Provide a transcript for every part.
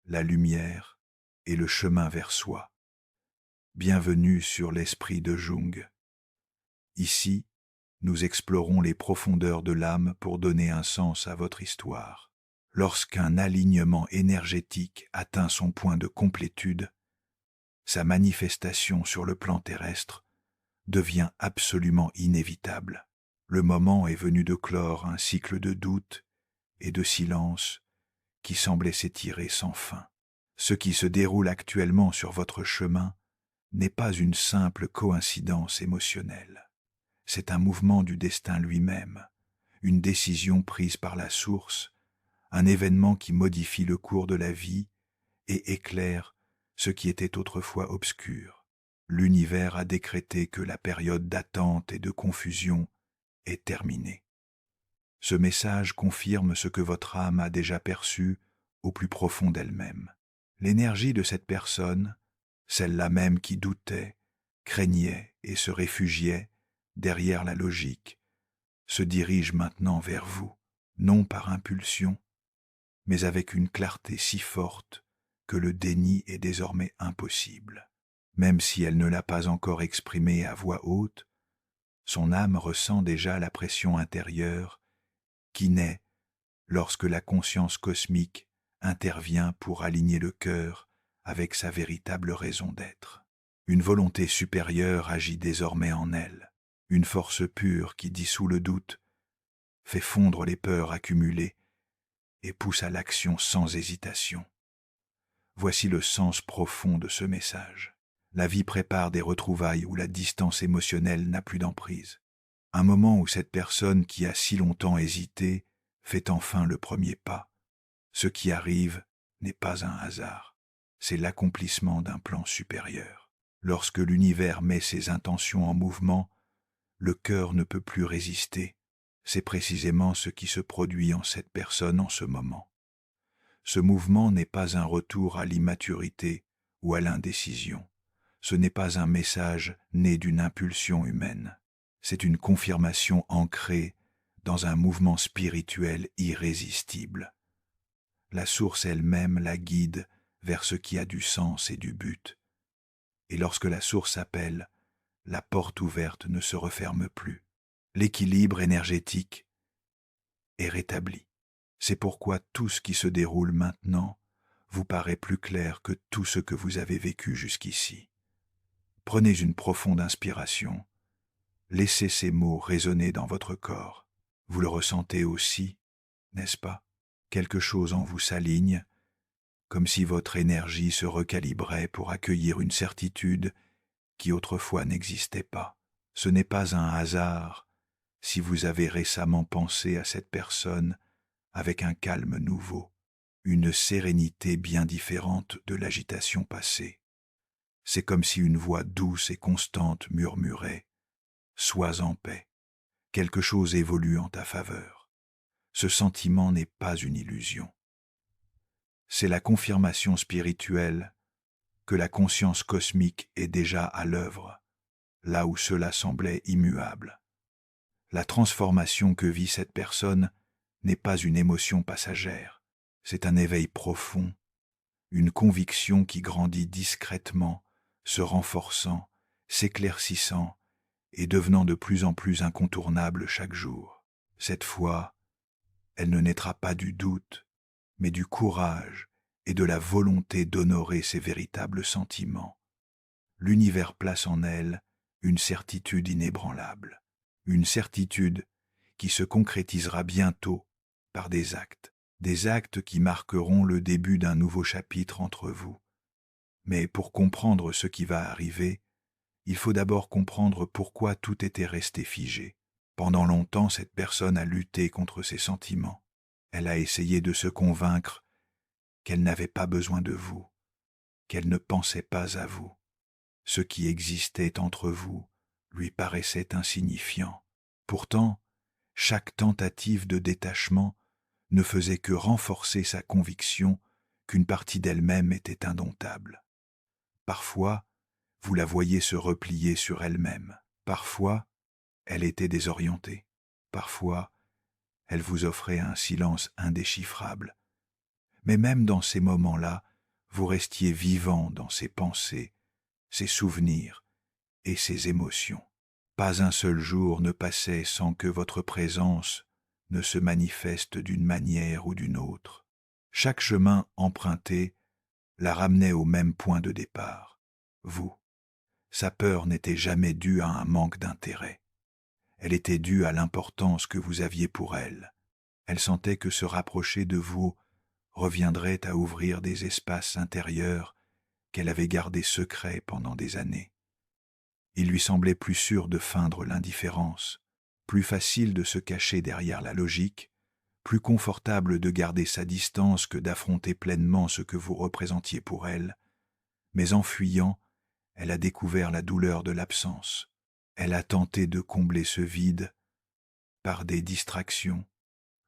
la lumière et le chemin vers soi. Bienvenue sur l'esprit de Jung. Ici, nous explorons les profondeurs de l'âme pour donner un sens à votre histoire. Lorsqu'un alignement énergétique atteint son point de complétude, sa manifestation sur le plan terrestre devient absolument inévitable. Le moment est venu de clore un cycle de doute et de silence qui semblait s'étirer sans fin. Ce qui se déroule actuellement sur votre chemin n'est pas une simple coïncidence émotionnelle. C'est un mouvement du destin lui-même, une décision prise par la source, un événement qui modifie le cours de la vie et éclaire ce qui était autrefois obscur. L'univers a décrété que la période d'attente et de confusion est terminée. Ce message confirme ce que votre âme a déjà perçu au plus profond d'elle-même. L'énergie de cette personne, celle-là même qui doutait, craignait et se réfugiait derrière la logique, se dirige maintenant vers vous, non par impulsion, mais avec une clarté si forte que le déni est désormais impossible. Même si elle ne l'a pas encore exprimé à voix haute, son âme ressent déjà la pression intérieure qui naît lorsque la conscience cosmique intervient pour aligner le cœur avec sa véritable raison d'être. Une volonté supérieure agit désormais en elle, une force pure qui dissout le doute, fait fondre les peurs accumulées et pousse à l'action sans hésitation. Voici le sens profond de ce message. La vie prépare des retrouvailles où la distance émotionnelle n'a plus d'emprise. Un moment où cette personne qui a si longtemps hésité fait enfin le premier pas. Ce qui arrive n'est pas un hasard, c'est l'accomplissement d'un plan supérieur. Lorsque l'univers met ses intentions en mouvement, le cœur ne peut plus résister. C'est précisément ce qui se produit en cette personne en ce moment. Ce mouvement n'est pas un retour à l'immaturité ou à l'indécision. Ce n'est pas un message né d'une impulsion humaine. C'est une confirmation ancrée dans un mouvement spirituel irrésistible. La source elle-même la guide vers ce qui a du sens et du but. Et lorsque la source appelle, la porte ouverte ne se referme plus. L'équilibre énergétique est rétabli. C'est pourquoi tout ce qui se déroule maintenant vous paraît plus clair que tout ce que vous avez vécu jusqu'ici. Prenez une profonde inspiration. Laissez ces mots résonner dans votre corps. Vous le ressentez aussi, n'est-ce pas? Quelque chose en vous s'aligne, comme si votre énergie se recalibrait pour accueillir une certitude qui autrefois n'existait pas. Ce n'est pas un hasard si vous avez récemment pensé à cette personne avec un calme nouveau, une sérénité bien différente de l'agitation passée. C'est comme si une voix douce et constante murmurait « Sois en paix ». Quelque chose évolue en ta faveur. Ce sentiment n'est pas une illusion. C'est la confirmation spirituelle que la conscience cosmique est déjà à l'œuvre, là où cela semblait immuable. La transformation que vit cette personne n'est pas une émotion passagère, c'est un éveil profond, une conviction qui grandit discrètement, se renforçant, s'éclaircissant et devenant de plus en plus incontournable chaque jour. Cette fois, elle ne naîtra pas du doute, mais du courage et de la volonté d'honorer ses véritables sentiments. L'univers place en elle une certitude inébranlable, une certitude qui se concrétisera bientôt par des actes qui marqueront le début d'un nouveau chapitre entre vous. Mais pour comprendre ce qui va arriver, il faut d'abord comprendre pourquoi tout était resté figé. Pendant longtemps, cette personne a lutté contre ses sentiments. Elle a essayé de se convaincre qu'elle n'avait pas besoin de vous, qu'elle ne pensait pas à vous. Ce qui existait entre vous lui paraissait insignifiant. Pourtant, chaque tentative de détachement ne faisait que renforcer sa conviction qu'une partie d'elle-même était indomptable. Parfois, vous la voyez se replier sur elle-même. Parfois, elle était désorientée. Parfois, elle vous offrait un silence indéchiffrable. Mais même dans ces moments-là, vous restiez vivant dans ses pensées, ses souvenirs et ses émotions. Pas un seul jour ne passait sans que votre présence ne se manifeste d'une manière ou d'une autre. Chaque chemin emprunté la ramenait au même point de départ, vous. Sa peur n'était jamais due à un manque d'intérêt. Elle était due à l'importance que vous aviez pour elle. Elle sentait que se rapprocher de vous reviendrait à ouvrir des espaces intérieurs qu'elle avait gardés secrets pendant des années. Il lui semblait plus sûr de feindre l'indifférence, plus facile de se cacher derrière la logique, plus confortable de garder sa distance que d'affronter pleinement ce que vous représentiez pour elle, mais en fuyant, elle a découvert la douleur de l'absence. Elle a tenté de combler ce vide par des distractions,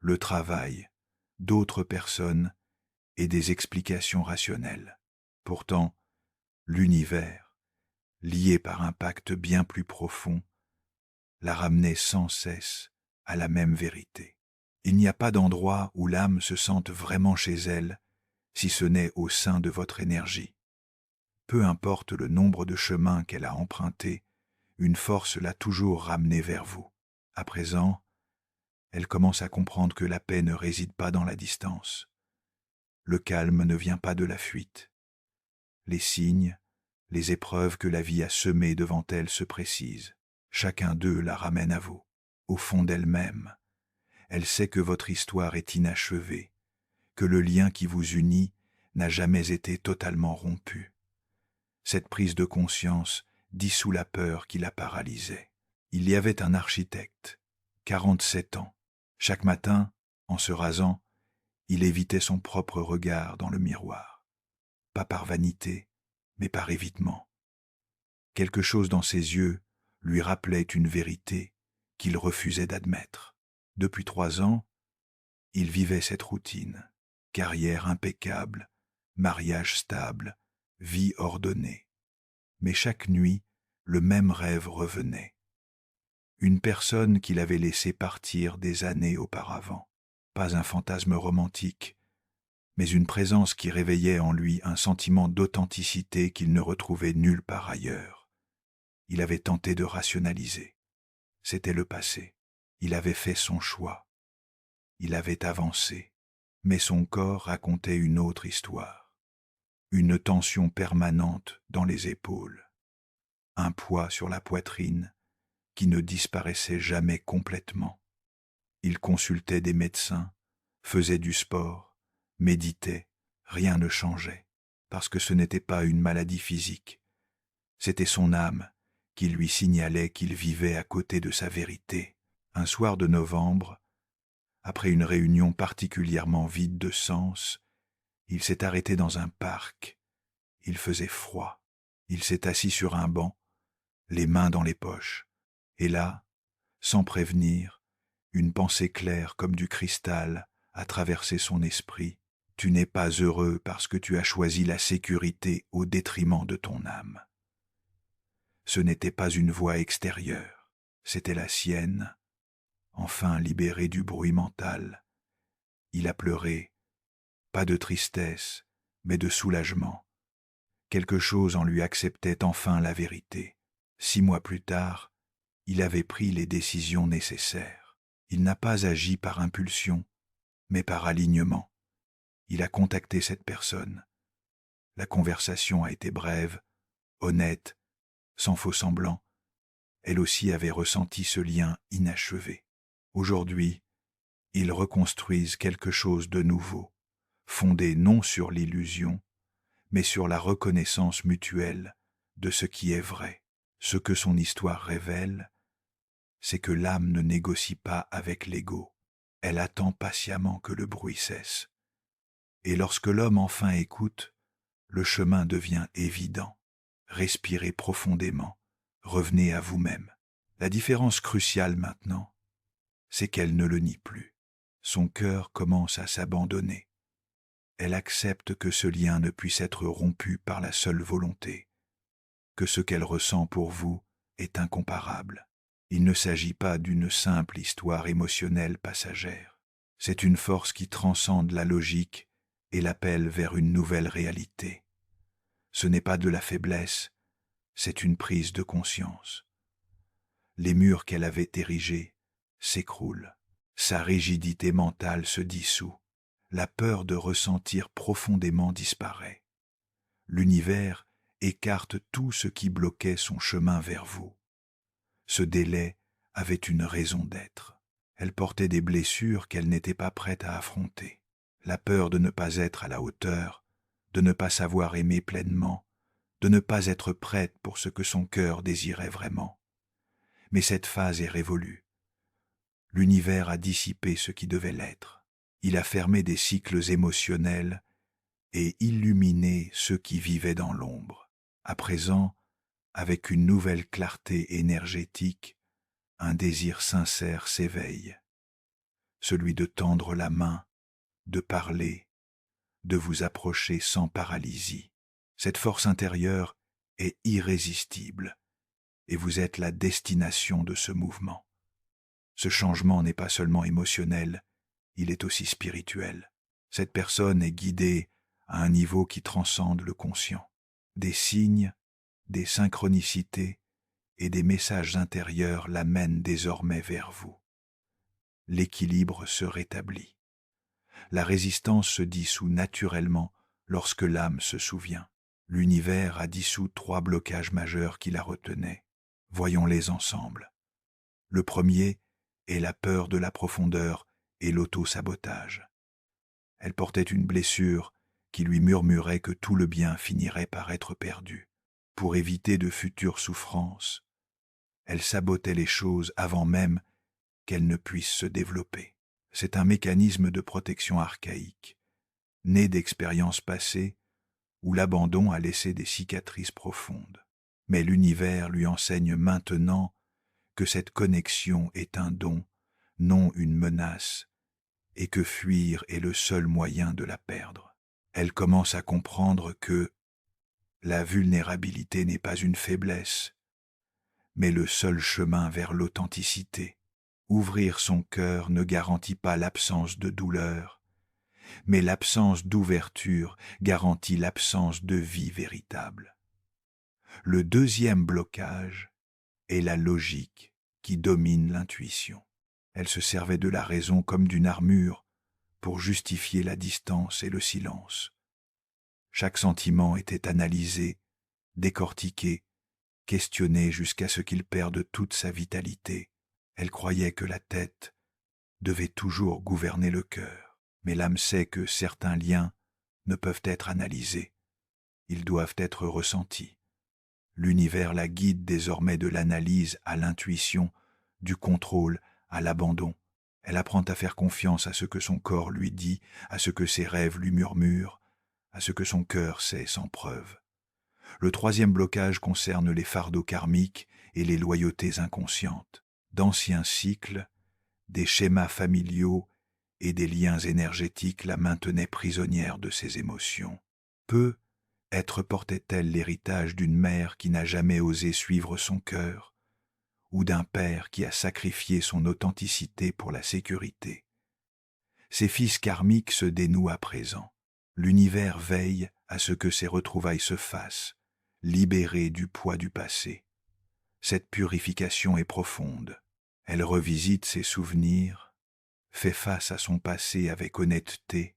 le travail, d'autres personnes et des explications rationnelles. Pourtant, l'univers, lié par un pacte bien plus profond, la ramenait sans cesse à la même vérité. Il n'y a pas d'endroit où l'âme se sente vraiment chez elle, si ce n'est au sein de votre énergie. Peu importe le nombre de chemins qu'elle a empruntés, une force l'a toujours ramenée vers vous. À présent, elle commence à comprendre que la paix ne réside pas dans la distance. Le calme ne vient pas de la fuite. Les signes, les épreuves que la vie a semées devant elle se précisent. Chacun d'eux la ramène à vous, au fond d'elle-même. Elle sait que votre histoire est inachevée, que le lien qui vous unit n'a jamais été totalement rompu. Cette prise de conscience dissout la peur qui la paralysait. Il y avait un architecte, 47 ans. Chaque matin, en se rasant, il évitait son propre regard dans le miroir. Pas par vanité, mais par évitement. Quelque chose dans ses yeux lui rappelait une vérité qu'il refusait d'admettre. Depuis 3 ans, il vivait cette routine. Carrière impeccable, mariage stable, vie ordonnée. Mais chaque nuit, le même rêve revenait. Une personne qu'il avait laissé partir des années auparavant. Pas un fantasme romantique, mais une présence qui réveillait en lui un sentiment d'authenticité qu'il ne retrouvait nulle part ailleurs. Il avait tenté de rationaliser. C'était le passé. Il avait fait son choix. Il avait avancé. Mais son corps racontait une autre histoire. Une tension permanente dans les épaules. Un poids sur la poitrine qui ne disparaissait jamais complètement. Il consultait des médecins, faisait du sport, méditait, rien ne changeait, parce que ce n'était pas une maladie physique. C'était son âme qui lui signalait qu'il vivait à côté de sa vérité. Un soir de novembre, après une réunion particulièrement vide de sens, il s'est arrêté dans un parc. Il faisait froid. Il s'est assis sur un banc, les mains dans les poches. Et là, sans prévenir, une pensée claire comme du cristal a traversé son esprit. Tu n'es pas heureux parce que tu as choisi la sécurité au détriment de ton âme. Ce n'était pas une voix extérieure, c'était la sienne, enfin libérée du bruit mental. Il a pleuré, pas de tristesse, mais de soulagement. Quelque chose en lui acceptait enfin la vérité. 6 mois plus tard, il avait pris les décisions nécessaires. Il n'a pas agi par impulsion, mais par alignement. Il a contacté cette personne. La conversation a été brève, honnête, sans faux semblant. Elle aussi avait ressenti ce lien inachevé. Aujourd'hui, ils reconstruisent quelque chose de nouveau, fondé non sur l'illusion, mais sur la reconnaissance mutuelle de ce qui est vrai. Ce que son histoire révèle, c'est que l'âme ne négocie pas avec l'ego. Elle attend patiemment que le bruit cesse. Et lorsque l'homme enfin écoute, le chemin devient évident. Respirez profondément, revenez à vous-même. La différence cruciale maintenant, c'est qu'elle ne le nie plus. Son cœur commence à s'abandonner. Elle accepte que ce lien ne puisse être rompu par la seule volonté, que ce qu'elle ressent pour vous est incomparable. Il ne s'agit pas d'une simple histoire émotionnelle passagère. C'est une force qui transcende la logique et l'appelle vers une nouvelle réalité. Ce n'est pas de la faiblesse, c'est une prise de conscience. Les murs qu'elle avait érigés s'écroulent. Sa rigidité mentale se dissout. La peur de ressentir profondément disparaît. L'univers écarte tout ce qui bloquait son chemin vers vous. Ce délai avait une raison d'être. Elle portait des blessures qu'elle n'était pas prête à affronter. La peur de ne pas être à la hauteur, de ne pas savoir aimer pleinement, de ne pas être prête pour ce que son cœur désirait vraiment. Mais cette phase est révolue. L'univers a dissipé ce qui devait l'être. Il a fermé des cycles émotionnels et illuminé ceux qui vivaient dans l'ombre. À présent, avec une nouvelle clarté énergétique, un désir sincère s'éveille. Celui de tendre la main, de parler, de vous approcher sans paralysie. Cette force intérieure est irrésistible et vous êtes la destination de ce mouvement. Ce changement n'est pas seulement émotionnel, il est aussi spirituel. Cette personne est guidée à un niveau qui transcende le conscient. Des signes, des synchronicités et des messages intérieurs l'amènent désormais vers vous. L'équilibre se rétablit. La résistance se dissout naturellement lorsque l'âme se souvient. L'univers a dissous 3 blocages majeurs qui la retenaient. Voyons-les ensemble. Le premier est la peur de la profondeur et l'auto-sabotage. Elle portait une blessure qui lui murmurait que tout le bien finirait par être perdu. Pour éviter de futures souffrances, elle sabotait les choses avant même qu'elles ne puissent se développer. C'est un mécanisme de protection archaïque, né d'expériences passées où l'abandon a laissé des cicatrices profondes. Mais l'univers lui enseigne maintenant que cette connexion est un don, non une menace, et que fuir est le seul moyen de la perdre. Elle commence à comprendre que la vulnérabilité n'est pas une faiblesse, mais le seul chemin vers l'authenticité. Ouvrir son cœur ne garantit pas l'absence de douleur, mais l'absence d'ouverture garantit l'absence de vie véritable. Le deuxième blocage est la logique qui domine l'intuition. Elle se servait de la raison comme d'une armure pour justifier la distance et le silence. Chaque sentiment était analysé, décortiqué, questionné jusqu'à ce qu'il perde toute sa vitalité. Elle croyait que la tête devait toujours gouverner le cœur, mais l'âme sait que certains liens ne peuvent être analysés, ils doivent être ressentis. L'univers la guide désormais de l'analyse à l'intuition, du contrôle à l'abandon. Elle apprend à faire confiance à ce que son corps lui dit, à ce que ses rêves lui murmurent, à ce que son cœur sait sans preuve. Le troisième blocage concerne les fardeaux karmiques et les loyautés inconscientes. D'anciens cycles, des schémas familiaux et des liens énergétiques la maintenaient prisonnière de ses émotions. Être portait-elle l'héritage d'une mère qui n'a jamais osé suivre son cœur, ou d'un père qui a sacrifié son authenticité pour la sécurité. Ces fils karmiques se dénouent à présent. L'univers veille à ce que ces retrouvailles se fassent, libérées du poids du passé. Cette purification est profonde. Elle revisite ses souvenirs, fait face à son passé avec honnêteté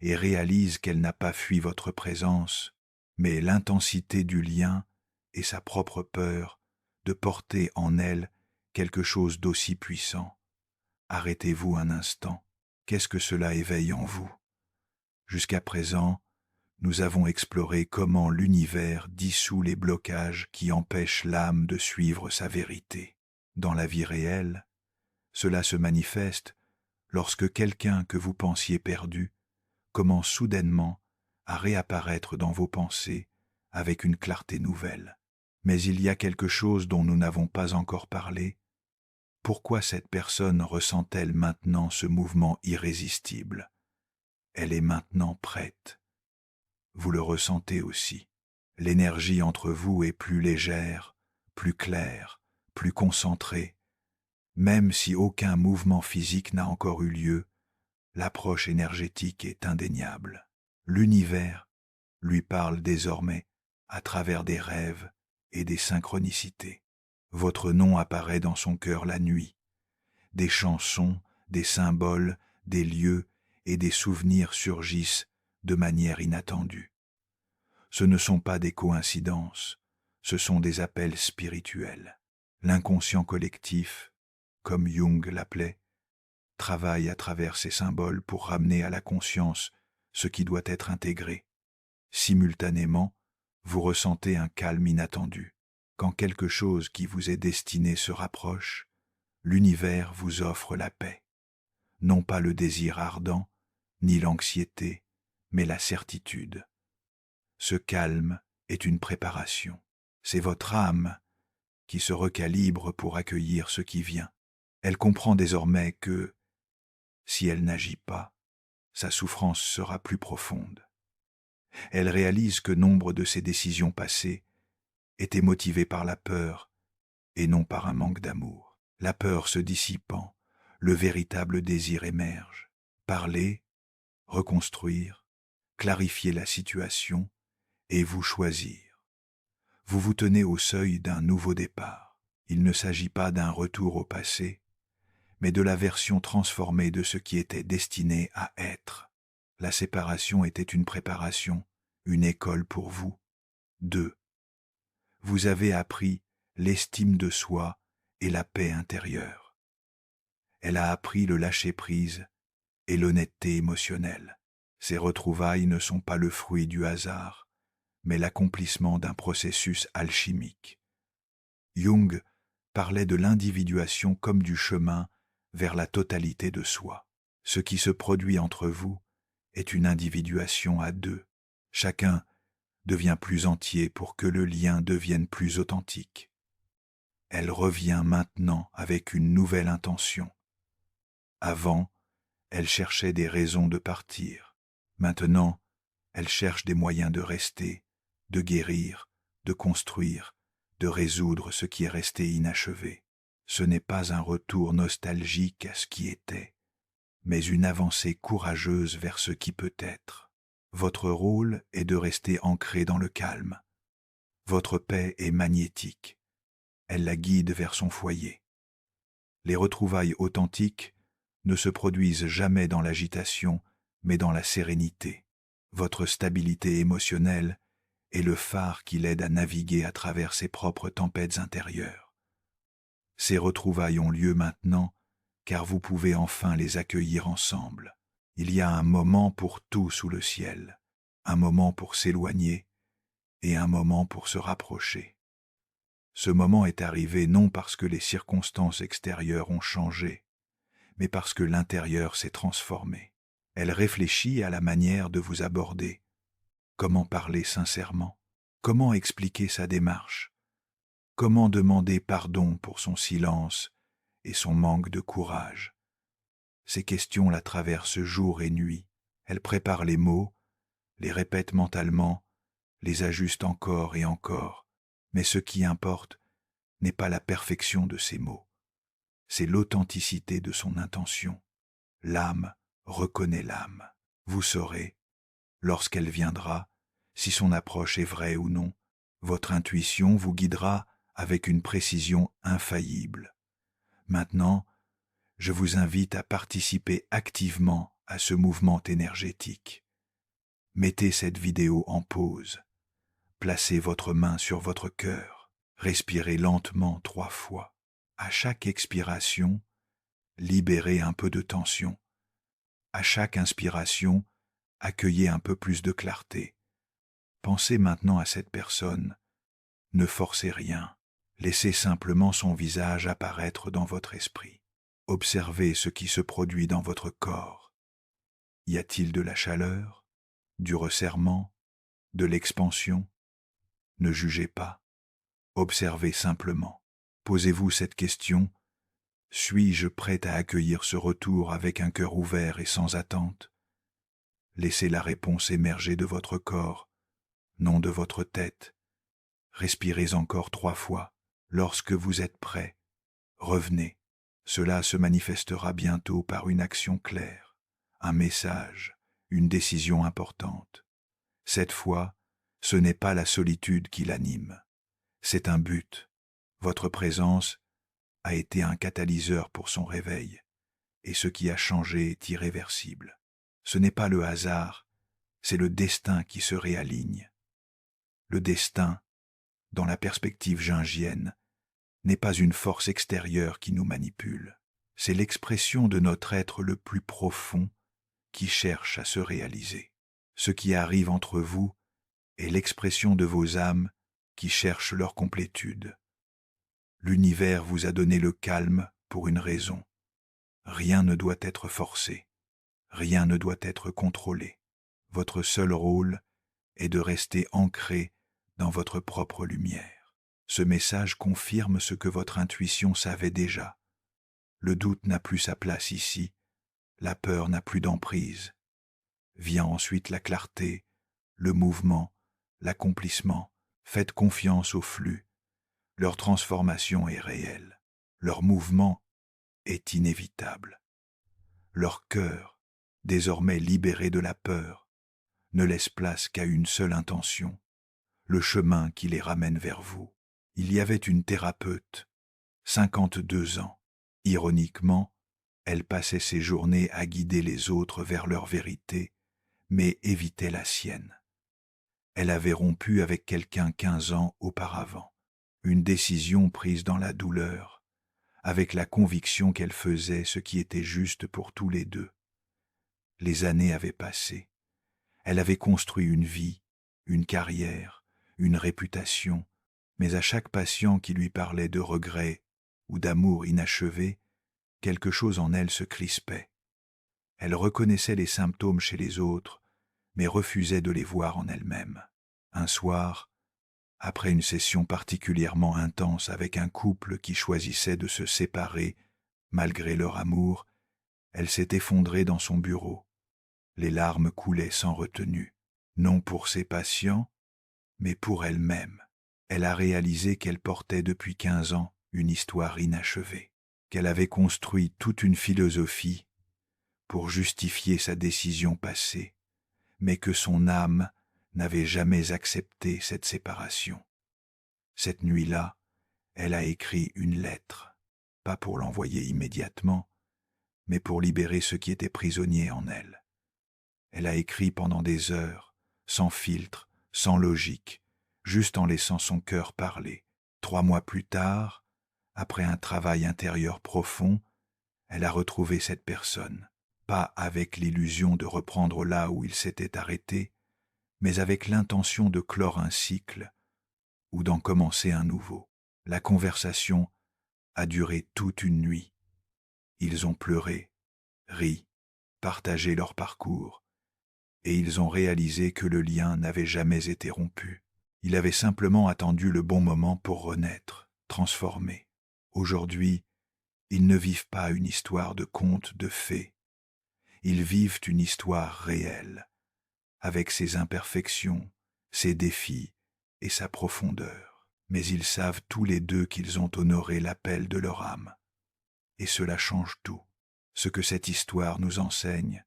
et réalise qu'elle n'a pas fui votre présence, mais l'intensité du lien et sa propre peur de porter en elle quelque chose d'aussi puissant. Arrêtez-vous un instant. Qu'est-ce que cela éveille en vous? Jusqu'à présent, nous avons exploré comment l'univers dissout les blocages qui empêchent l'âme de suivre sa vérité. Dans la vie réelle, cela se manifeste lorsque quelqu'un que vous pensiez perdu commence soudainement à réapparaître dans vos pensées avec une clarté nouvelle. Mais il y a quelque chose dont nous n'avons pas encore parlé. Pourquoi cette personne ressent-elle maintenant ce mouvement irrésistible? Elle est maintenant prête. Vous le ressentez aussi. L'énergie entre vous est plus légère, plus claire, plus concentrée. Même si aucun mouvement physique n'a encore eu lieu, l'approche énergétique est indéniable. L'univers lui parle désormais à travers des rêves et des synchronicités. Votre nom apparaît dans son cœur la nuit. Des chansons, des symboles, des lieux et des souvenirs surgissent de manière inattendue. Ce ne sont pas des coïncidences, ce sont des appels spirituels. L'inconscient collectif, comme Jung l'appelait, travaille à travers ces symboles pour ramener à la conscience ce qui doit être intégré. Simultanément, vous ressentez un calme inattendu. Quand quelque chose qui vous est destiné se rapproche, l'univers vous offre la paix. Non pas le désir ardent, ni l'anxiété, mais la certitude. Ce calme est une préparation. C'est votre âme qui se recalibre pour accueillir ce qui vient. Elle comprend désormais que, si elle n'agit pas, sa souffrance sera plus profonde. Elle réalise que nombre de ses décisions passées étaient motivées par la peur et non par un manque d'amour. La peur se dissipant, le véritable désir émerge. Parler, reconstruire, clarifier la situation et vous choisir. Vous vous tenez au seuil d'un nouveau départ. Il ne s'agit pas d'un retour au passé, mais de la version transformée de ce qui était destiné à être. La séparation était une préparation, une école pour vous. 2. Vous avez appris l'estime de soi et la paix intérieure. Elle a appris le lâcher-prise et l'honnêteté émotionnelle. Ces retrouvailles ne sont pas le fruit du hasard, mais l'accomplissement d'un processus alchimique. Jung parlait de l'individuation comme du chemin vers la totalité de soi. Ce qui se produit entre vous est une individuation à deux. Chacun devient plus entier pour que le lien devienne plus authentique. Elle revient maintenant avec une nouvelle intention. Avant, elle cherchait des raisons de partir. Maintenant, elle cherche des moyens de rester, de guérir, de construire, de résoudre ce qui est resté inachevé. Ce n'est pas un retour nostalgique à ce qui était, mais une avancée courageuse vers ce qui peut être. Votre rôle est de rester ancré dans le calme. Votre paix est magnétique. Elle la guide vers son foyer. Les retrouvailles authentiques ne se produisent jamais dans l'agitation, mais dans la sérénité. Votre stabilité émotionnelle est le phare qui l'aide à naviguer à travers ses propres tempêtes intérieures. Ces retrouvailles ont lieu maintenant, car vous pouvez enfin les accueillir ensemble. Il y a un moment pour tout sous le ciel, un moment pour s'éloigner et un moment pour se rapprocher. Ce moment est arrivé non parce que les circonstances extérieures ont changé, mais parce que l'intérieur s'est transformé. Elle réfléchit à la manière de vous aborder. Comment parler sincèrement? Comment expliquer sa démarche? Comment demander pardon pour son silence et son manque de courage? Ces questions la traversent jour et nuit. Elle prépare les mots, les répète mentalement, les ajuste encore et encore. Mais ce qui importe n'est pas la perfection de ces mots, c'est l'authenticité de son intention. L'âme reconnaît l'âme. Vous saurez, lorsqu'elle viendra, si son approche est vraie ou non. Votre intuition vous guidera avec une précision infaillible. Maintenant, je vous invite à participer activement à ce mouvement énergétique. Mettez cette vidéo en pause. Placez votre main sur votre cœur. Respirez lentement 3 fois. À chaque expiration, libérez un peu de tension. À chaque inspiration, accueillez un peu plus de clarté. Pensez maintenant à cette personne. Ne forcez rien. Laissez simplement son visage apparaître dans votre esprit. Observez ce qui se produit dans votre corps. Y a-t-il de la chaleur, du resserrement, de l'expansion? Ne jugez pas. Observez simplement. Posez-vous cette question. Suis-je prêt à accueillir ce retour avec un cœur ouvert et sans attente? Laissez la réponse émerger de votre corps, non de votre tête. Respirez encore 3 fois. Lorsque vous êtes prêt, revenez. Cela se manifestera bientôt par une action claire, un message, une décision importante. Cette fois, ce n'est pas la solitude qui l'anime, c'est un but. Votre présence a été un catalyseur pour son réveil, et ce qui a changé est irréversible. Ce n'est pas le hasard, c'est le destin qui se réaligne. Le destin, dans la perspective jungienne, n'est pas une force extérieure qui nous manipule, c'est l'expression de notre être le plus profond qui cherche à se réaliser. Ce qui arrive entre vous est l'expression de vos âmes qui cherchent leur complétude. L'univers vous a donné le calme pour une raison. Rien ne doit être forcé, rien ne doit être contrôlé. Votre seul rôle est de rester ancré dans votre propre lumière. Ce message confirme ce que votre intuition savait déjà. Le doute n'a plus sa place ici, la peur n'a plus d'emprise. Vient ensuite la clarté, le mouvement, l'accomplissement. Faites confiance au flux. Leur transformation est réelle. Leur mouvement est inévitable. Leur cœur, désormais libéré de la peur, ne laisse place qu'à une seule intention, le chemin qui les ramène vers vous. Il y avait une thérapeute, 52 ans. Ironiquement, elle passait ses journées à guider les autres vers leur vérité, mais évitait la sienne. Elle avait rompu avec quelqu'un 15 ans auparavant, une décision prise dans la douleur, avec la conviction qu'elle faisait ce qui était juste pour tous les deux. Les années avaient passé. Elle avait construit une vie, une carrière, une réputation, mais à chaque patient qui lui parlait de regrets ou d'amour inachevé, quelque chose en elle se crispait. Elle reconnaissait les symptômes chez les autres, mais refusait de les voir en elle-même. Un soir, après une session particulièrement intense avec un couple qui choisissait de se séparer malgré leur amour, elle s'est effondrée dans son bureau. Les larmes coulaient sans retenue, non pour ses patients, mais pour elle-même. Elle a réalisé qu'elle portait depuis 15 ans une histoire inachevée, qu'elle avait construit toute une philosophie pour justifier sa décision passée, mais que son âme n'avait jamais accepté cette séparation. Cette nuit-là, elle a écrit une lettre, pas pour l'envoyer immédiatement, mais pour libérer ceux qui étaient prisonniers en elle. Elle a écrit pendant des heures, sans filtre, sans logique, juste en laissant son cœur parler. 3 mois plus tard, après un travail intérieur profond, elle a retrouvé cette personne, pas avec l'illusion de reprendre là où il s'était arrêté, mais avec l'intention de clore un cycle ou d'en commencer un nouveau. La conversation a duré toute une nuit. Ils ont pleuré, ri, partagé leur parcours, et ils ont réalisé que le lien n'avait jamais été rompu. Il avait simplement attendu le bon moment pour renaître, transformer. Aujourd'hui, ils ne vivent pas une histoire de conte de fées. Ils vivent une histoire réelle, avec ses imperfections, ses défis et sa profondeur. Mais ils savent tous les deux qu'ils ont honoré l'appel de leur âme. Et cela change tout. Ce que cette histoire nous enseigne,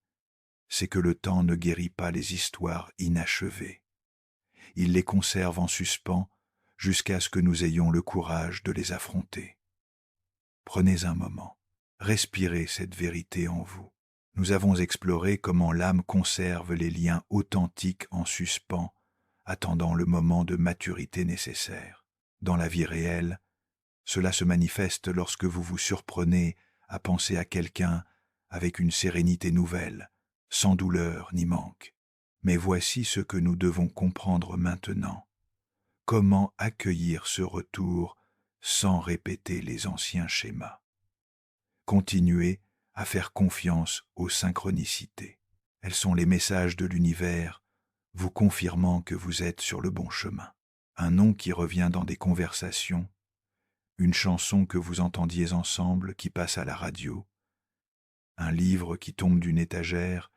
c'est que le temps ne guérit pas les histoires inachevées. Il les conserve en suspens jusqu'à ce que nous ayons le courage de les affronter. Prenez un moment, respirez cette vérité en vous. Nous avons exploré comment l'âme conserve les liens authentiques en suspens, attendant le moment de maturité nécessaire. Dans la vie réelle, cela se manifeste lorsque vous vous surprenez à penser à quelqu'un avec une sérénité nouvelle, sans douleur ni manque. Mais voici ce que nous devons comprendre maintenant. Comment accueillir ce retour sans répéter les anciens schémas? Continuez à faire confiance aux synchronicités. Elles sont les messages de l'univers, vous confirmant que vous êtes sur le bon chemin. Un nom qui revient dans des conversations, une chanson que vous entendiez ensemble qui passe à la radio, un livre qui tombe d'une étagère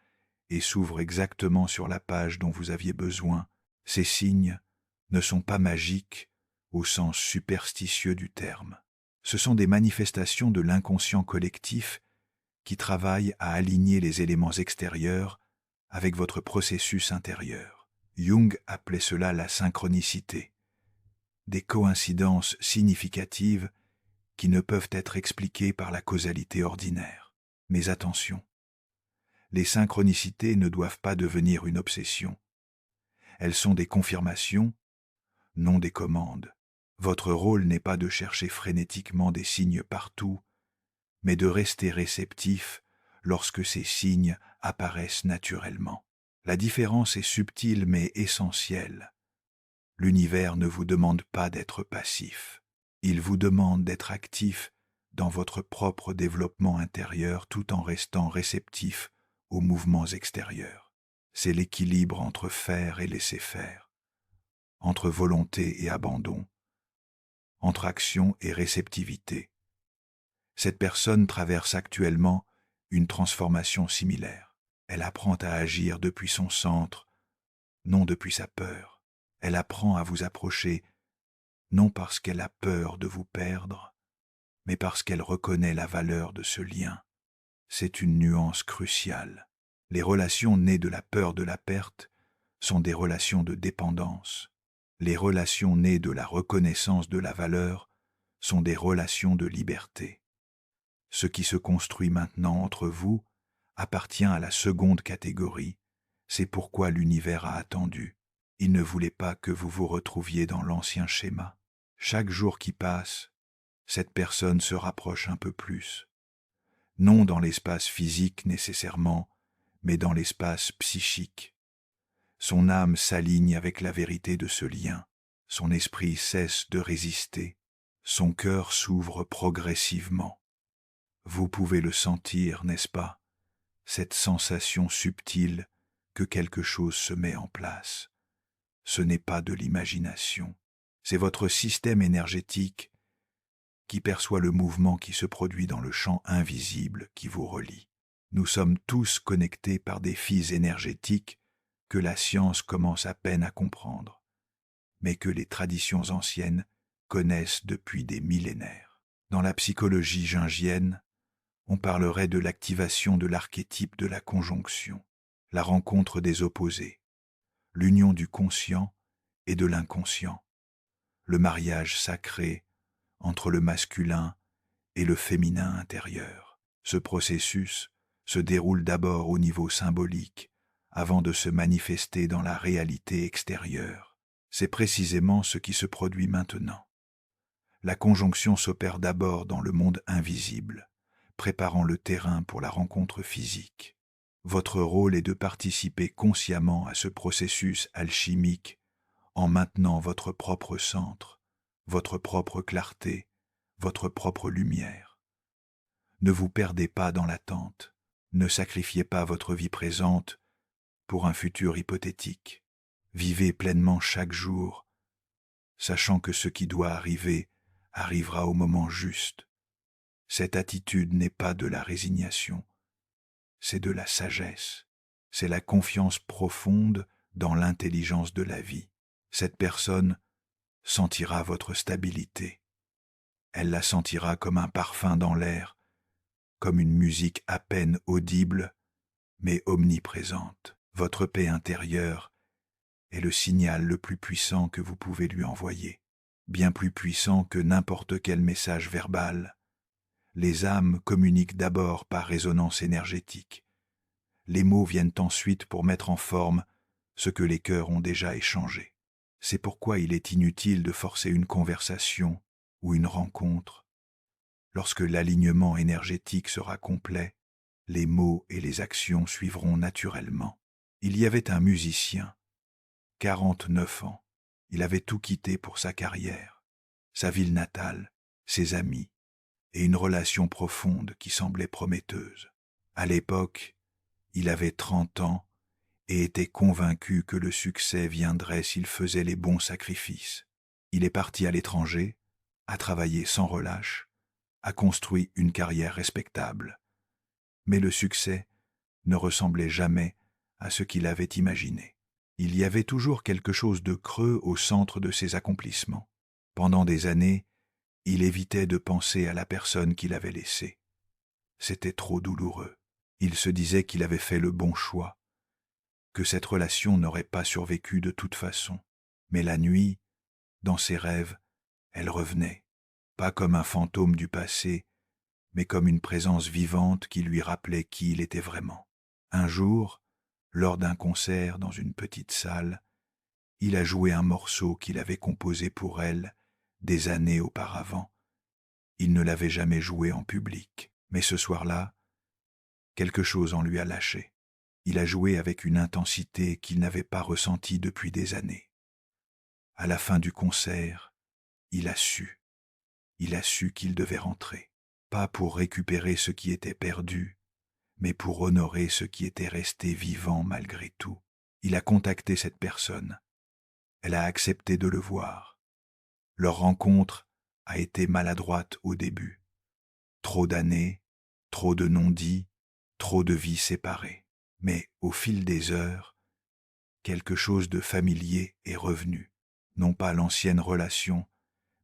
et s'ouvre exactement sur la page dont vous aviez besoin. Ces signes ne sont pas magiques au sens superstitieux du terme. Ce sont des manifestations de l'inconscient collectif qui travaillent à aligner les éléments extérieurs avec votre processus intérieur. Jung appelait cela la synchronicité. Des coïncidences significatives qui ne peuvent être expliquées par la causalité ordinaire. Mais attention, les synchronicités ne doivent pas devenir une obsession. Elles sont des confirmations, non des commandes. Votre rôle n'est pas de chercher frénétiquement des signes partout, mais de rester réceptif lorsque ces signes apparaissent naturellement. La différence est subtile mais essentielle. L'univers ne vous demande pas d'être passif. Il vous demande d'être actif dans votre propre développement intérieur tout en restant réceptif aux mouvements extérieurs. C'est l'équilibre entre faire et laisser faire, entre volonté et abandon, entre action et réceptivité. Cette personne traverse actuellement une transformation similaire. Elle apprend à agir depuis son centre, non depuis sa peur. Elle apprend à vous approcher, non parce qu'elle a peur de vous perdre, mais parce qu'elle reconnaît la valeur de ce lien. C'est une nuance cruciale. Les relations nées de la peur de la perte sont des relations de dépendance. Les relations nées de la reconnaissance de la valeur sont des relations de liberté. Ce qui se construit maintenant entre vous appartient à la seconde catégorie. C'est pourquoi l'univers a attendu. Il ne voulait pas que vous vous retrouviez dans l'ancien schéma. Chaque jour qui passe, cette personne se rapproche un peu plus. Non dans l'espace physique nécessairement, mais dans l'espace psychique. Son âme s'aligne avec la vérité de ce lien. Son esprit cesse de résister. Son cœur s'ouvre progressivement. Vous pouvez le sentir, n'est-ce pas? Cette sensation subtile que quelque chose se met en place. Ce n'est pas de l'imagination. C'est votre système énergétique qui perçoit le mouvement qui se produit dans le champ invisible qui vous relie. Nous sommes tous connectés par des fils énergétiques que la science commence à peine à comprendre, mais que les traditions anciennes connaissent depuis des millénaires. Dans la psychologie jungienne, on parlerait de l'activation de l'archétype de la conjonction, la rencontre des opposés, l'union du conscient et de l'inconscient, le mariage sacré entre le masculin et le féminin intérieur. Ce processus se déroule d'abord au niveau symbolique, avant de se manifester dans la réalité extérieure. C'est précisément ce qui se produit maintenant. La conjonction s'opère d'abord dans le monde invisible, préparant le terrain pour la rencontre physique. Votre rôle est de participer consciemment à ce processus alchimique en maintenant votre propre centre, votre propre clarté, votre propre lumière. Ne vous perdez pas dans l'attente, ne sacrifiez pas votre vie présente pour un futur hypothétique. Vivez pleinement chaque jour, sachant que ce qui doit arriver arrivera au moment juste. Cette attitude n'est pas de la résignation, c'est de la sagesse, c'est la confiance profonde dans l'intelligence de la vie. Cette personne sentira votre stabilité. Elle la sentira comme un parfum dans l'air, comme une musique à peine audible, mais omniprésente. Votre paix intérieure est le signal le plus puissant que vous pouvez lui envoyer, bien plus puissant que n'importe quel message verbal. Les âmes communiquent d'abord par résonance énergétique. Les mots viennent ensuite pour mettre en forme ce que les cœurs ont déjà échangé. C'est pourquoi il est inutile de forcer une conversation ou une rencontre. Lorsque l'alignement énergétique sera complet, les mots et les actions suivront naturellement. Il y avait un musicien, 49 ans. Il avait tout quitté pour sa carrière, sa ville natale, ses amis, et une relation profonde qui semblait prometteuse. À l'époque, il avait 30 ans et était convaincu que le succès viendrait s'il faisait les bons sacrifices. Il est parti à l'étranger, a travaillé sans relâche, a construit une carrière respectable. Mais le succès ne ressemblait jamais à ce qu'il avait imaginé. Il y avait toujours quelque chose de creux au centre de ses accomplissements. Pendant des années, il évitait de penser à la personne qu'il avait laissée. C'était trop douloureux. Il se disait qu'il avait fait le bon choix, que cette relation n'aurait pas survécu de toute façon. Mais la nuit, dans ses rêves, elle revenait, pas comme un fantôme du passé, mais comme une présence vivante qui lui rappelait qui il était vraiment. Un jour, lors d'un concert dans une petite salle, il a joué un morceau qu'il avait composé pour elle des années auparavant. Il ne l'avait jamais joué en public, mais ce soir-là, quelque chose en lui a lâché. Il a joué avec une intensité qu'il n'avait pas ressentie depuis des années. À la fin du concert, il a su. Il a su qu'il devait rentrer, pas pour récupérer ce qui était perdu, mais pour honorer ce qui était resté vivant malgré tout. Il a contacté cette personne. Elle a accepté de le voir. Leur rencontre a été maladroite au début. Trop d'années, trop de non-dits, trop de vies séparées. Mais au fil des heures, quelque chose de familier est revenu. Non pas l'ancienne relation,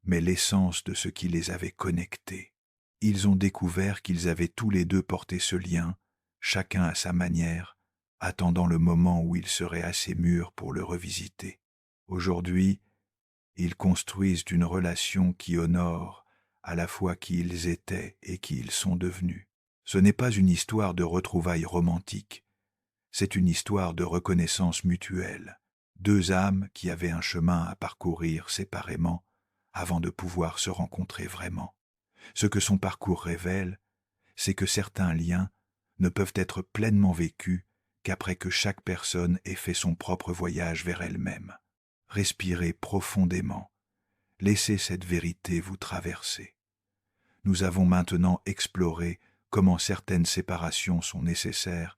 mais l'essence de ce qui les avait connectés. Ils ont découvert qu'ils avaient tous les deux porté ce lien, chacun à sa manière, attendant le moment où ils seraient assez mûrs pour le revisiter. Aujourd'hui, ils construisent une relation qui honore à la fois qui ils étaient et qui ils sont devenus. Ce n'est pas une histoire de retrouvailles romantiques, c'est une histoire de reconnaissance mutuelle. Deux âmes qui avaient un chemin à parcourir séparément avant de pouvoir se rencontrer vraiment. Ce que son parcours révèle, c'est que certains liens ne peuvent être pleinement vécus qu'après que chaque personne ait fait son propre voyage vers elle-même. Respirez profondément, laissez cette vérité vous traverser. Nous avons maintenant exploré comment certaines séparations sont nécessaires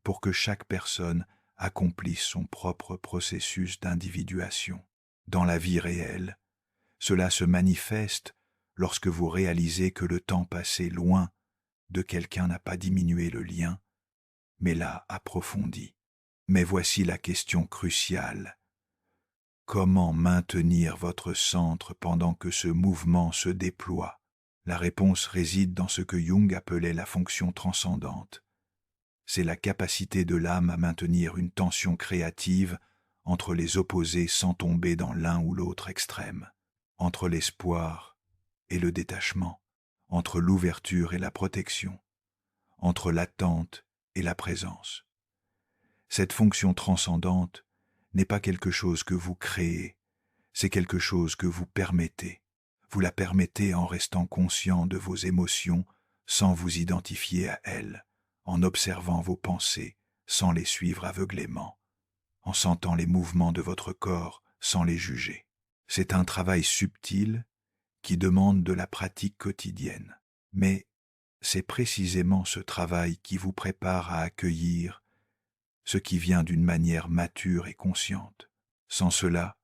pour que chaque personne accomplisse son propre processus d'individuation. Dans la vie réelle, cela se manifeste lorsque vous réalisez que le temps passé loin de quelqu'un n'a pas diminué le lien, mais l'a approfondi. Mais voici la question cruciale. Comment maintenir votre centre pendant que ce mouvement se déploie? La réponse réside dans ce que Jung appelait la fonction transcendante. C'est la capacité de l'âme à maintenir une tension créative entre les opposés sans tomber dans l'un ou l'autre extrême, entre l'espoir et le détachement, entre l'ouverture et la protection, entre l'attente et la présence. Cette fonction transcendante n'est pas quelque chose que vous créez, c'est quelque chose que vous permettez. Vous la permettez en restant conscient de vos émotions sans vous identifier à elles, en observant vos pensées sans les suivre aveuglément, en sentant les mouvements de votre corps sans les juger. C'est un travail subtil qui demande de la pratique quotidienne, mais c'est précisément ce travail qui vous prépare à accueillir ce qui vient d'une manière mature et consciente. Sans cela,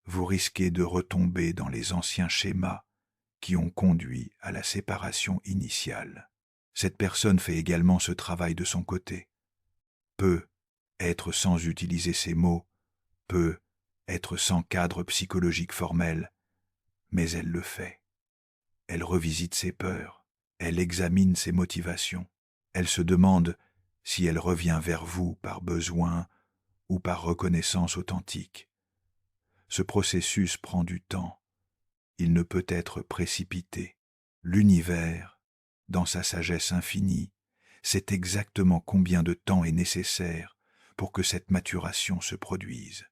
vous risquez de retomber dans les anciens schémas qui ont conduit à la séparation initiale. Cette personne fait également ce travail de son côté. Peut être sans utiliser ces mots, peut être sans cadre psychologique formel, mais elle le fait. Elle revisite ses peurs, elle examine ses motivations, elle se demande si elle revient vers vous par besoin ou par reconnaissance authentique. Ce processus prend du temps, il ne peut être précipité. L'univers, dans sa sagesse infinie, sait exactement combien de temps est nécessaire pour que cette maturation se produise.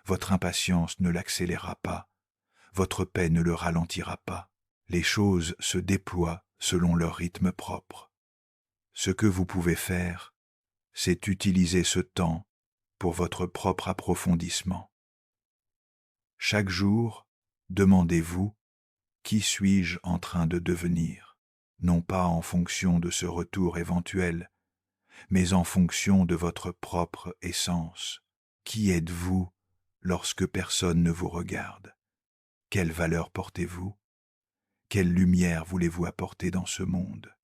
Votre impatience ne l'accélérera pas, votre paix ne le ralentira pas. Les choses se déploient selon leur rythme propre. Ce que vous pouvez faire, c'est utiliser ce temps pour votre propre approfondissement. Chaque jour, demandez-vous « Qui suis-je en train de devenir ?» Non pas en fonction de ce retour éventuel, mais en fonction de votre propre essence. Qui êtes-vous lorsque personne ne vous regarde? Quelle valeur portez-vous? Quelle lumière voulez-vous apporter dans ce monde?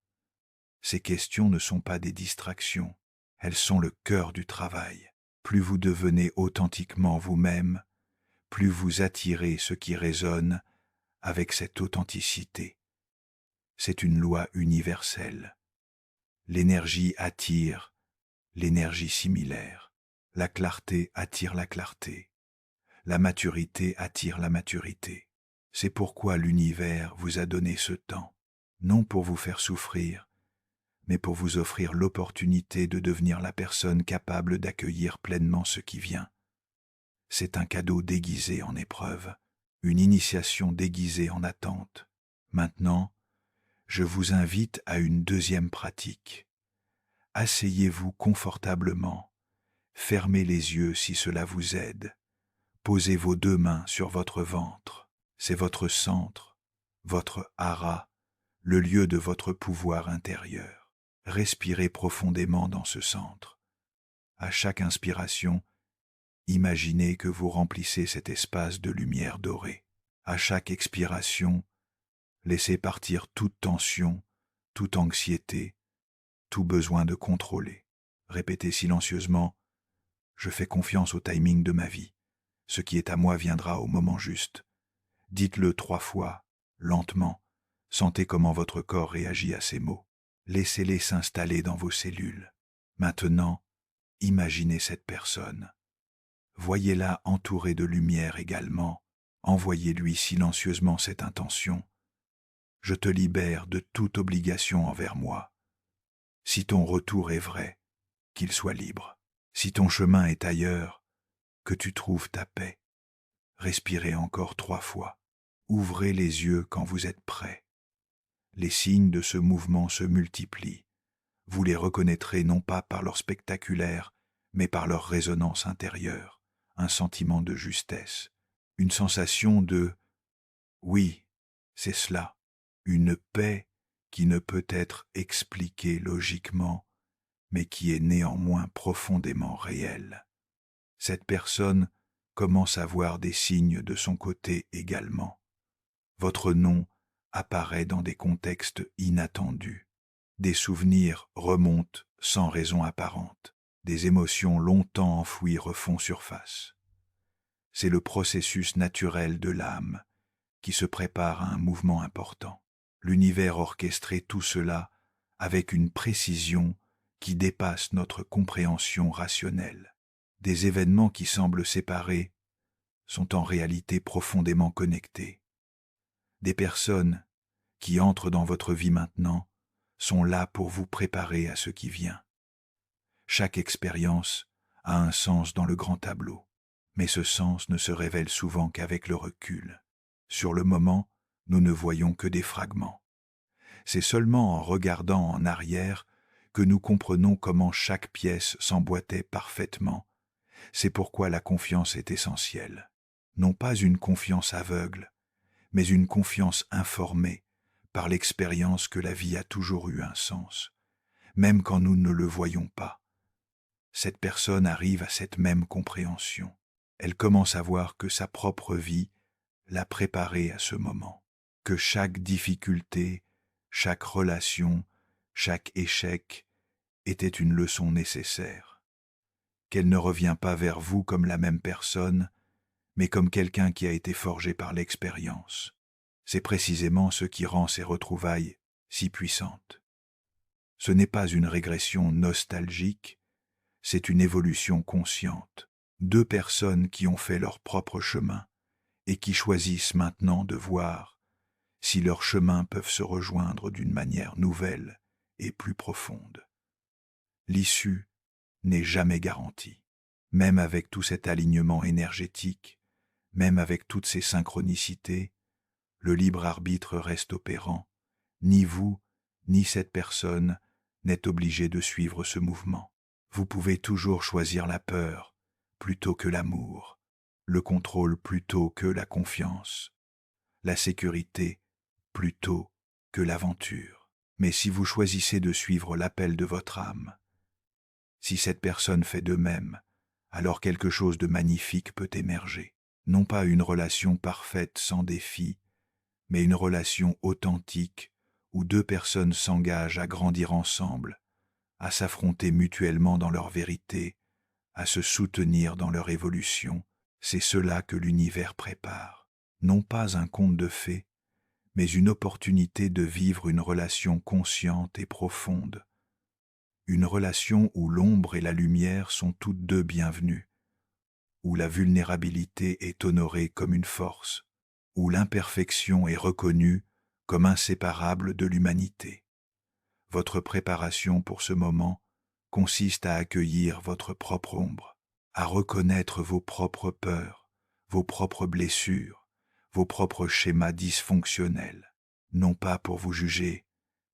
Ces questions ne sont pas des distractions, elles sont le cœur du travail. Plus vous devenez authentiquement vous-même, plus vous attirez ce qui résonne avec cette authenticité. C'est une loi universelle. L'énergie attire l'énergie similaire. La clarté attire la clarté. La maturité attire la maturité. C'est pourquoi l'univers vous a donné ce temps, non pour vous faire souffrir, mais pour vous offrir l'opportunité de devenir la personne capable d'accueillir pleinement ce qui vient. C'est un cadeau déguisé en épreuve, une initiation déguisée en attente. Maintenant, je vous invite à une deuxième pratique. Asseyez-vous confortablement, fermez les yeux si cela vous aide, posez vos deux mains sur votre ventre, c'est votre centre, votre hara, le lieu de votre pouvoir intérieur. Respirez profondément dans ce centre. À chaque inspiration, imaginez que vous remplissez cet espace de lumière dorée. À chaque expiration, laissez partir toute tension, toute anxiété, tout besoin de contrôler. Répétez silencieusement « Je fais confiance au timing de ma vie. Ce qui est à moi viendra au moment juste. » Dites-le 3 fois, lentement. Sentez comment votre corps réagit à ces mots. Laissez-les s'installer dans vos cellules. Maintenant, imaginez cette personne. Voyez-la entourée de lumière également. Envoyez-lui silencieusement cette intention. Je te libère de toute obligation envers moi. Si ton retour est vrai, qu'il soit libre. Si ton chemin est ailleurs, que tu trouves ta paix. Respirez encore 3 fois. Ouvrez les yeux quand vous êtes prêt. Les signes de ce mouvement se multiplient. Vous les reconnaîtrez non pas par leur spectaculaire, mais par leur résonance intérieure, un sentiment de justesse, une sensation de « oui, c'est cela », une paix qui ne peut être expliquée logiquement, mais qui est néanmoins profondément réelle. Cette personne commence à voir des signes de son côté également. Votre nom apparaît dans des contextes inattendus. Des souvenirs remontent sans raison apparente. Des émotions longtemps enfouies refont surface. C'est le processus naturel de l'âme qui se prépare à un mouvement important. L'univers orchestrait tout cela avec une précision qui dépasse notre compréhension rationnelle. Des événements qui semblent séparés sont en réalité profondément connectés. Des personnes qui entrent dans votre vie maintenant sont là pour vous préparer à ce qui vient. Chaque expérience a un sens dans le grand tableau, mais ce sens ne se révèle souvent qu'avec le recul. Sur le moment, nous ne voyons que des fragments. C'est seulement en regardant en arrière que nous comprenons comment chaque pièce s'emboîtait parfaitement. C'est pourquoi la confiance est essentielle. Non pas une confiance aveugle, mais une confiance informée par l'expérience que la vie a toujours eu un sens, même quand nous ne le voyons pas. Cette personne arrive à cette même compréhension. Elle commence à voir que sa propre vie l'a préparée à ce moment, que chaque difficulté, chaque relation, chaque échec était une leçon nécessaire, qu'elle ne revient pas vers vous comme la même personne, mais comme quelqu'un qui a été forgé par l'expérience. C'est précisément ce qui rend ces retrouvailles si puissantes. Ce n'est pas une régression nostalgique, c'est une évolution consciente. 2 personnes qui ont fait leur propre chemin et qui choisissent maintenant de voir si leurs chemins peuvent se rejoindre d'une manière nouvelle et plus profonde. L'issue n'est jamais garantie, même avec tout cet alignement énergétique, même avec toutes ces synchronicités, le libre arbitre reste opérant. Ni vous, ni cette personne n'êtes obligé de suivre ce mouvement. Vous pouvez toujours choisir la peur plutôt que l'amour, le contrôle plutôt que la confiance, la sécurité plutôt que l'aventure. Mais si vous choisissez de suivre l'appel de votre âme, si cette personne fait de même, alors quelque chose de magnifique peut émerger. Non pas une relation parfaite sans défi, mais une relation authentique où 2 personnes s'engagent à grandir ensemble, à s'affronter mutuellement dans leur vérité, à se soutenir dans leur évolution. C'est cela que l'univers prépare. Non pas un conte de fées, mais une opportunité de vivre une relation consciente et profonde. une relation où l'ombre et la lumière sont toutes deux bienvenues, où la vulnérabilité est honorée comme une force, où l'imperfection est reconnue comme inséparable de l'humanité. Votre préparation pour ce moment consiste à accueillir votre propre ombre, à reconnaître vos propres peurs, vos propres blessures, vos propres schémas dysfonctionnels, non pas pour vous juger,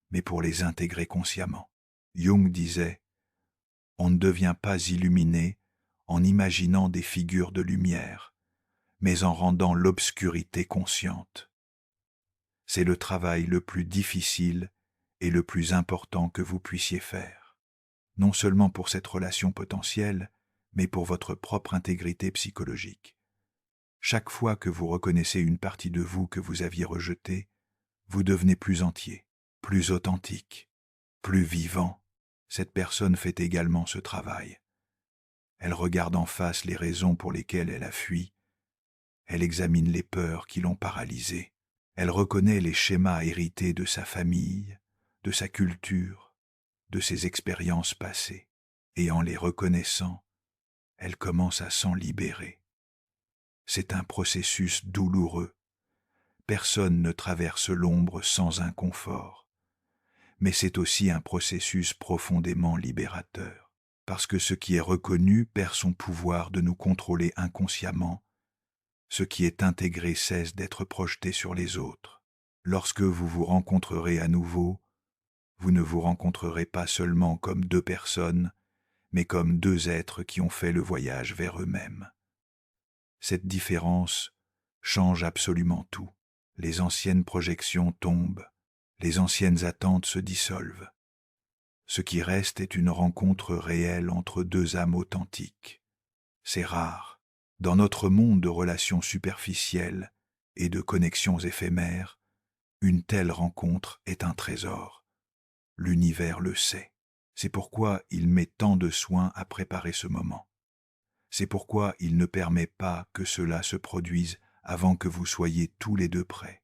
mais pour les intégrer consciemment. Jung disait « On ne devient pas illuminé en imaginant des figures de lumière, mais en rendant l'obscurité consciente. » C'est le travail le plus difficile et le plus important que vous puissiez faire, non seulement pour cette relation potentielle, mais pour votre propre intégrité psychologique. Chaque fois que vous reconnaissez une partie de vous que vous aviez rejetée, vous devenez plus entier, plus authentique, plus vivant. Cette personne fait également ce travail. Elle regarde en face les raisons pour lesquelles elle a fui. Elle examine les peurs qui l'ont paralysée. Elle reconnaît les schémas hérités de sa famille, de sa culture, de ses expériences passées. Et en les reconnaissant, elle commence à s'en libérer. C'est un processus douloureux. Personne ne traverse l'ombre sans inconfort. Mais c'est aussi un processus profondément libérateur, parce que ce qui est reconnu perd son pouvoir de nous contrôler inconsciemment. Ce qui est intégré cesse d'être projeté sur les autres. Lorsque vous vous rencontrerez à nouveau, vous ne vous rencontrerez pas seulement comme deux personnes, mais comme deux êtres qui ont fait le voyage vers eux-mêmes. Cette différence change absolument tout. Les anciennes projections tombent, les anciennes attentes se dissolvent. Ce qui reste est une rencontre réelle entre deux âmes authentiques. C'est rare. Dans notre monde de relations superficielles et de connexions éphémères, une telle rencontre est un trésor. L'univers le sait. C'est pourquoi il met tant de soin à préparer ce moment. C'est pourquoi il ne permet pas que cela se produise avant que vous soyez tous les deux prêts.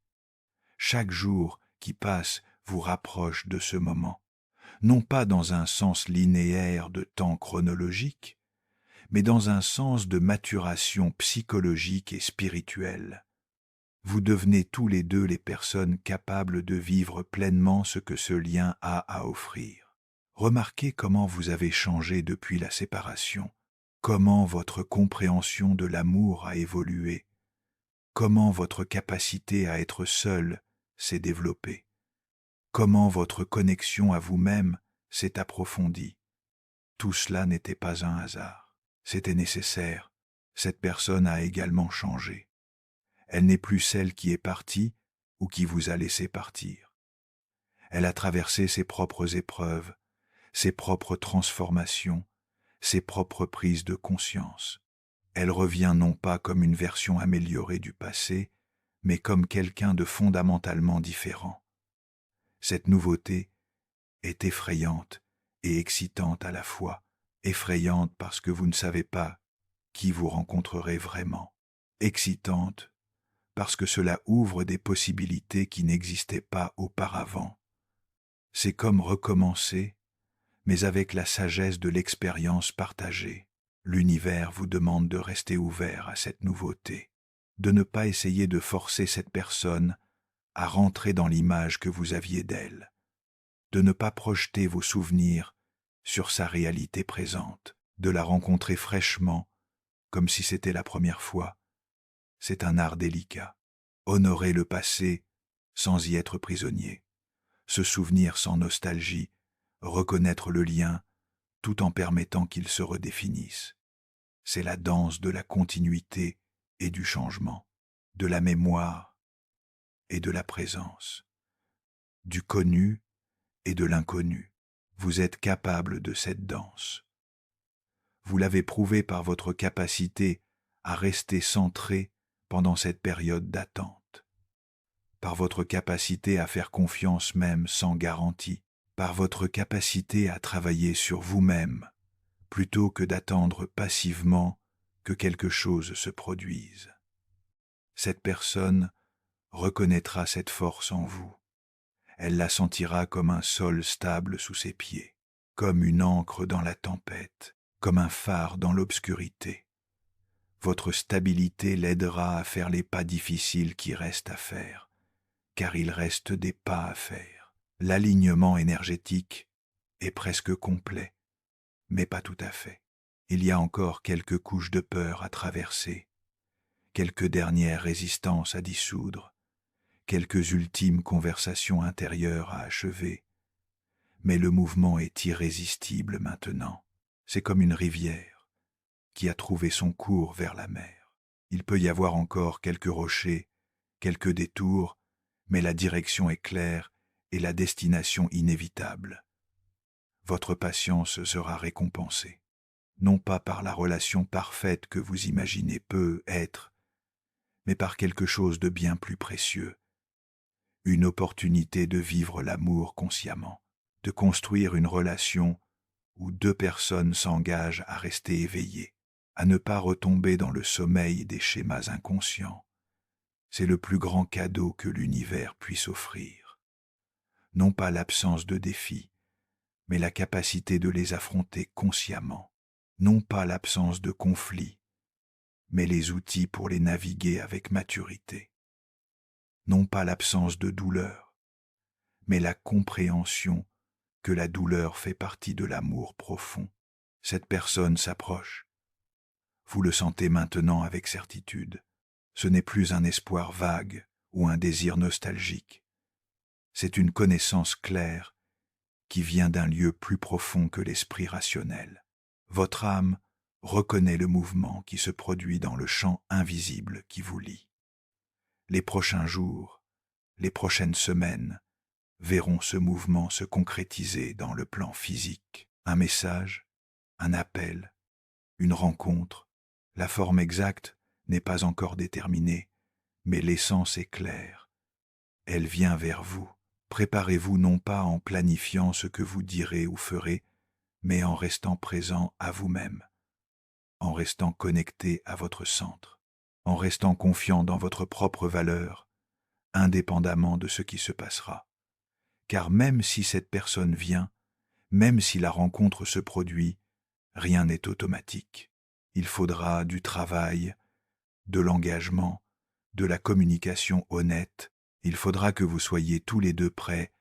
Chaque jour qui passe vous rapproche de ce moment, non pas dans un sens linéaire de temps chronologique, mais dans un sens de maturation psychologique et spirituelle. Vous devenez tous les deux les personnes capables de vivre pleinement ce que ce lien a à offrir. Remarquez comment vous avez changé depuis la séparation, comment votre compréhension de l'amour a évolué, comment votre capacité à être seul s'est développée, comment votre connexion à vous-même s'est approfondie. Tout cela n'était pas un hasard. C'était nécessaire. Cette personne a également changé. Elle n'est plus celle qui est partie ou qui vous a laissé partir. Elle a traversé ses propres épreuves, ses propres transformations, ses propres prises de conscience. Elle revient non pas comme une version améliorée du passé, mais comme quelqu'un de fondamentalement différent. Cette nouveauté est effrayante et excitante à la fois. Effrayante parce que vous ne savez pas qui vous rencontrerez vraiment. Excitante parce que cela ouvre des possibilités qui n'existaient pas auparavant. C'est comme recommencer, mais avec la sagesse de l'expérience partagée. L'univers vous demande de rester ouvert à cette nouveauté, de ne pas essayer de forcer cette personne à rentrer dans l'image que vous aviez d'elle, de ne pas projeter vos souvenirs sur sa réalité présente, de la rencontrer fraîchement, comme si c'était la première fois. C'est un art délicat. Honorer le passé sans y être prisonnier, se souvenir sans nostalgie, reconnaître le lien tout en permettant qu'il se redéfinisse. C'est la danse de la continuité et du changement, de la mémoire et de la présence, du connu et de l'inconnu. Vous êtes capable de cette danse. Vous l'avez prouvé par votre capacité à rester centré pendant cette période d'attente, par votre capacité à faire confiance même sans garantie, par votre capacité à travailler sur vous-même, plutôt que d'attendre passivement que quelque chose se produise. Cette personne reconnaîtra cette force en vous. Elle la sentira comme un sol stable sous ses pieds, comme une ancre dans la tempête, comme un phare dans l'obscurité. Votre stabilité l'aidera à faire les pas difficiles qui restent à faire, car il reste des pas à faire. L'alignement énergétique est presque complet, mais pas tout à fait. Il y a encore quelques couches de peur à traverser, quelques dernières résistances à dissoudre, quelques ultimes conversations intérieures à achever, mais le mouvement est irrésistible maintenant. C'est comme une rivière qui a trouvé son cours vers la mer. Il peut y avoir encore quelques rochers, quelques détours, mais la direction est claire et la destination inévitable. Votre patience sera récompensée, non pas par la relation parfaite que vous imaginez peut être, mais par quelque chose de bien plus précieux, une opportunité de vivre l'amour consciemment, de construire une relation où deux personnes s'engagent à rester éveillées, à ne pas retomber dans le sommeil des schémas inconscients. C'est le plus grand cadeau que l'univers puisse offrir. Non pas l'absence de défis, mais la capacité de les affronter consciemment. Non pas l'absence de conflits, mais les outils pour les naviguer avec maturité. Non pas l'absence de douleur, mais la compréhension que la douleur fait partie de l'amour profond. Cette personne s'approche. Vous le sentez maintenant avec certitude. Ce n'est plus un espoir vague ou un désir nostalgique. C'est une connaissance claire qui vient d'un lieu plus profond que l'esprit rationnel. Votre âme reconnaît le mouvement qui se produit dans le champ invisible qui vous lie. Les prochains jours, les prochaines semaines verront ce mouvement se concrétiser dans le plan physique. Un message, un appel, une rencontre. La forme exacte n'est pas encore déterminée, mais l'essence est claire. Elle vient vers vous. Préparez-vous non pas en planifiant ce que vous direz ou ferez, mais en restant présent à vous-même, en restant connecté à votre centre, en restant confiant dans votre propre valeur, indépendamment de ce qui se passera. Car même si cette personne vient, même si la rencontre se produit, rien n'est automatique. Il faudra du travail, de l'engagement, de la communication honnête. Il faudra que vous soyez tous les deux prêts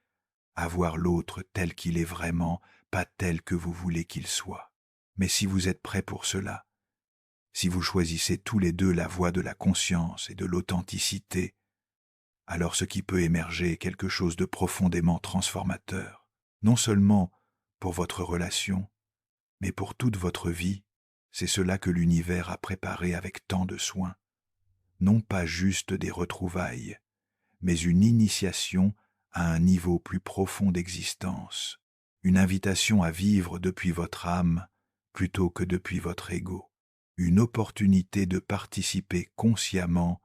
à voir l'autre tel qu'il est vraiment, pas tel que vous voulez qu'il soit. Mais si vous êtes prêts pour cela, si vous choisissez tous les deux la voie de la conscience et de l'authenticité, alors ce qui peut émerger est quelque chose de profondément transformateur, non seulement pour votre relation, mais pour toute votre vie. C'est cela que l'univers a préparé avec tant de soin. Non pas juste des retrouvailles, mais une initiation à un niveau plus profond d'existence, une invitation à vivre depuis votre âme plutôt que depuis votre ego, une opportunité de participer consciemment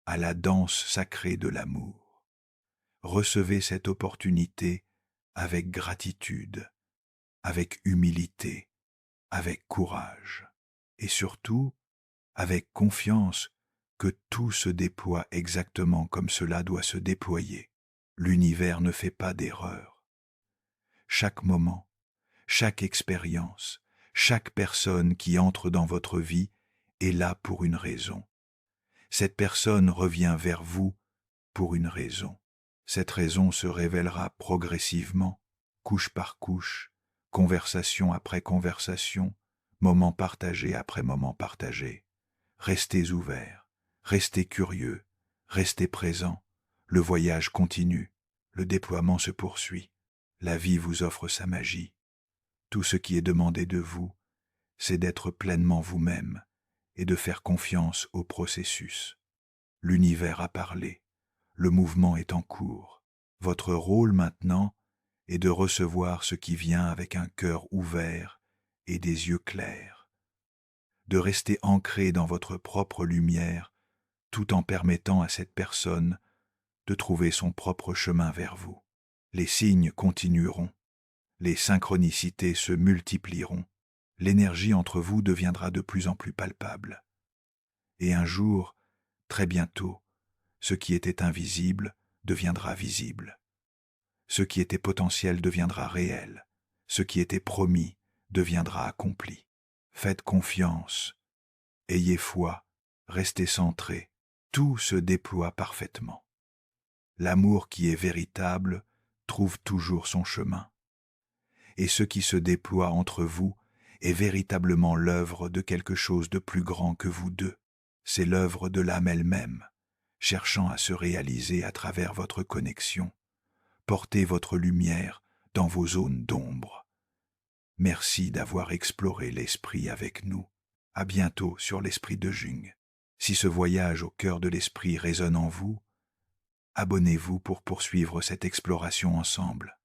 à la danse sacrée de l'amour. Recevez cette opportunité avec gratitude, avec humilité, avec courage, et surtout avec confiance que tout se déploie exactement comme cela doit se déployer. L'univers ne fait pas d'erreur. Chaque moment, chaque expérience, chaque personne qui entre dans votre vie est là pour une raison. Cette personne revient vers vous pour une raison. Cette raison se révélera progressivement, couche par couche, conversation après conversation, moment partagé après moment partagé. Restez ouverts, restez curieux, restez présents. Le voyage continue, le déploiement se poursuit. La vie vous offre sa magie. Tout ce qui est demandé de vous, c'est d'être pleinement vous-même et de faire confiance au processus. L'univers a parlé, le mouvement est en cours. Votre rôle maintenant est de recevoir ce qui vient avec un cœur ouvert et des yeux clairs, de rester ancré dans votre propre lumière tout en permettant à cette personne de trouver son propre chemin vers vous. Les signes continueront, les synchronicités se multiplieront, l'énergie entre vous deviendra de plus en plus palpable. Et un jour, très bientôt, ce qui était invisible deviendra visible. Ce qui était potentiel deviendra réel. ce qui était promis deviendra accompli. Faites confiance, ayez foi, restez centrés, tout se déploie parfaitement. L'amour qui est véritable trouve toujours son chemin. Et ce qui se déploie entre vous est véritablement l'œuvre de quelque chose de plus grand que vous deux. C'est l'œuvre de l'âme elle-même, cherchant à se réaliser à travers votre connexion. Portez votre lumière dans vos zones d'ombre. Merci d'avoir exploré l'esprit avec nous. À bientôt sur l'esprit de Jung. Si ce voyage au cœur de l'esprit résonne en vous, abonnez-vous pour poursuivre cette exploration ensemble.